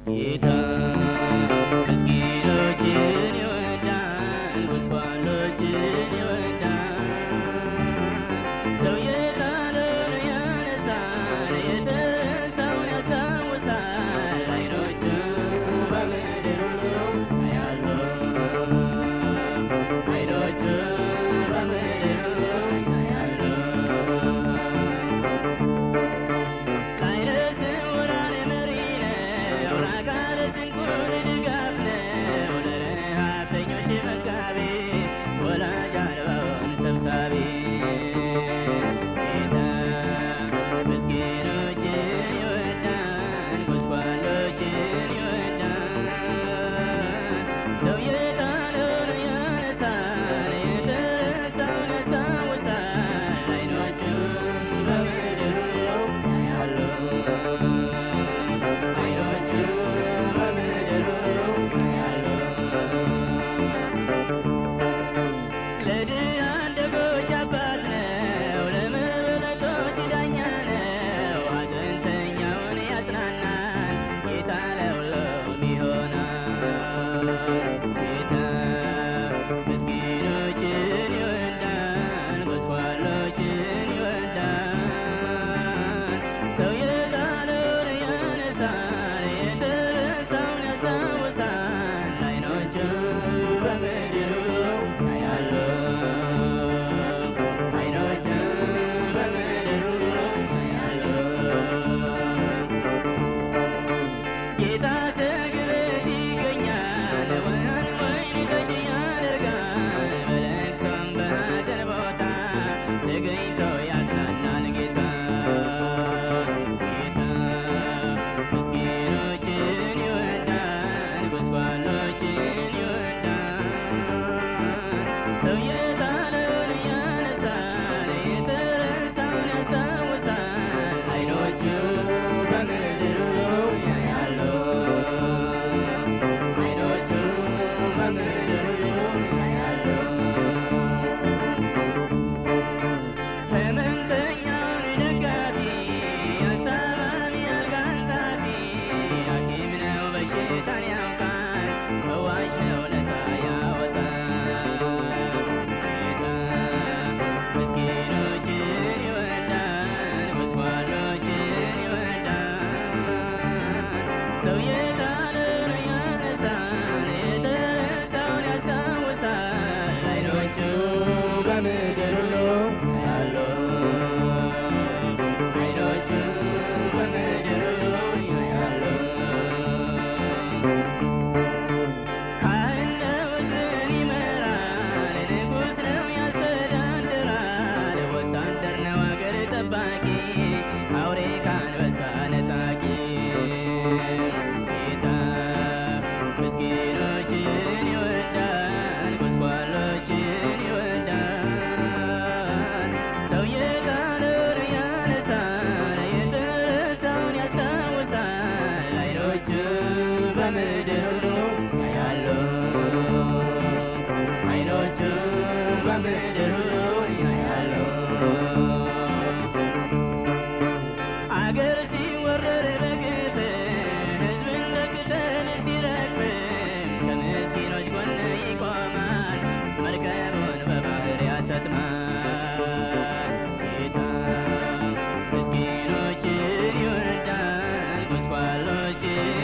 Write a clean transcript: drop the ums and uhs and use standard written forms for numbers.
ጌታ ምስኪኖችን ይወዳል፣ ጎስቋሎችን ይወዳል። ሰው የጣለውን ያነሳል፣ የተረሳውን ያስታውሳል። ዓይኖቹ በምድር ሁሉ ያያሉ፣ ዓይኖቹ በምድር ሁሉ ያያሉ። ለዓይነ ስውራን መሪ ነው፣ ለአካለ ስንኩል ድጋፍ ነው፣ ለረሃብተኞች መጋቢ፣ ወላጅ አልባውን ሰብሳቢ። ጌታ ምስኪኖችን ይወዳል፣ ጎስቋሎችን ይወዳል። ሰው የጣለውን ያነሳል፣ የተረሳውን ያስታውሳል። ዓይኖቹ በምድር ሁሉ ያያሉ፣ ዓይኖቹ በምድር ሁሉ ያያሉ። ለድሃ አደጎች አባት ነው፣ ለመበለቶች ዳኛ ነው። ሐዘንተኛውን ያጽናናል፣ ጌታ ለሁሉም ይሆናል። ጌታ ምስኪኖችን ይወዳል፣ ጎስቋሎችን ይወዳል። ሰው የጣለውን ያነሳል፣ የተረሳውን ያስታውሳል። ዓይኖቹ በምድር ሁሉ ያያሉ፣ ዓይኖቹ በምድር ሁሉ ያያሉ። ጌታ ከግበት ይገኛል፣ ወይን ጠጅ ያደርጋል። በለቅሶም በሐዘን ቦታ ተገኝቶ ያጽናናል ጌታ። ጌታ ምስኪኖችን ይወዳል፣ ጎስቋሎችን ይወዳል። ሰው የጣለውን ያነሳል፣ የተረሳውን ያስታውሳል። ዓይኖቹ በምድር ሁሉ ያያሉ፣ ዓይኖቹ በምድር ሁሉ ያያሉ። ሕመምተኛውን ደጋፊ፣ አሳባሚ አልጋ አንሳፊ፣ ሐኪም ነው በሽታን ያውቃል፣ ፈዋሽ ነው ነፃ ያወጣል። ጌታ ምስኪኖችን ይወዳል፣ ጎስቋሎችን ይወዳል። ሰው የጣለውን ያነሳል፣ የተረሳውን ያስታውሳል። ዓይኖቹ በምድር ሁሉ ያያሉ፣ ዓይኖቹ በምድር ሁሉ ያያሉ። ካህን ነው ሕዝብን ይመራል፣ ንጉሥ ነው ያስተዳድራል። ወታደር ነው አገር ጠባቂ፣ አውሬ ከአንበሳ ነጣቂ። ጌታ ምስኪኖችን ይወዳል፣ ጎስቋሎችን ይወዳል። ሰው የጣለውን ያነሳል፣ የተረሳውን ያስታውሳል። ዓይኖቹ በምድር ሁሉ ያያሉ፣ ዓይኖቹ በምድር ሁሉ ያያሉ። አገር ሲወረር በግፍ፣ ሕዝብን ለቅጠል ሲረግፍ፣ ከምስኪኖች ጎን ይቆማል፣ መርከቡን በባህር ያሰጥማል። ጌታ ምስኪኖችን ይወዳል፣ ጎስቋሎችን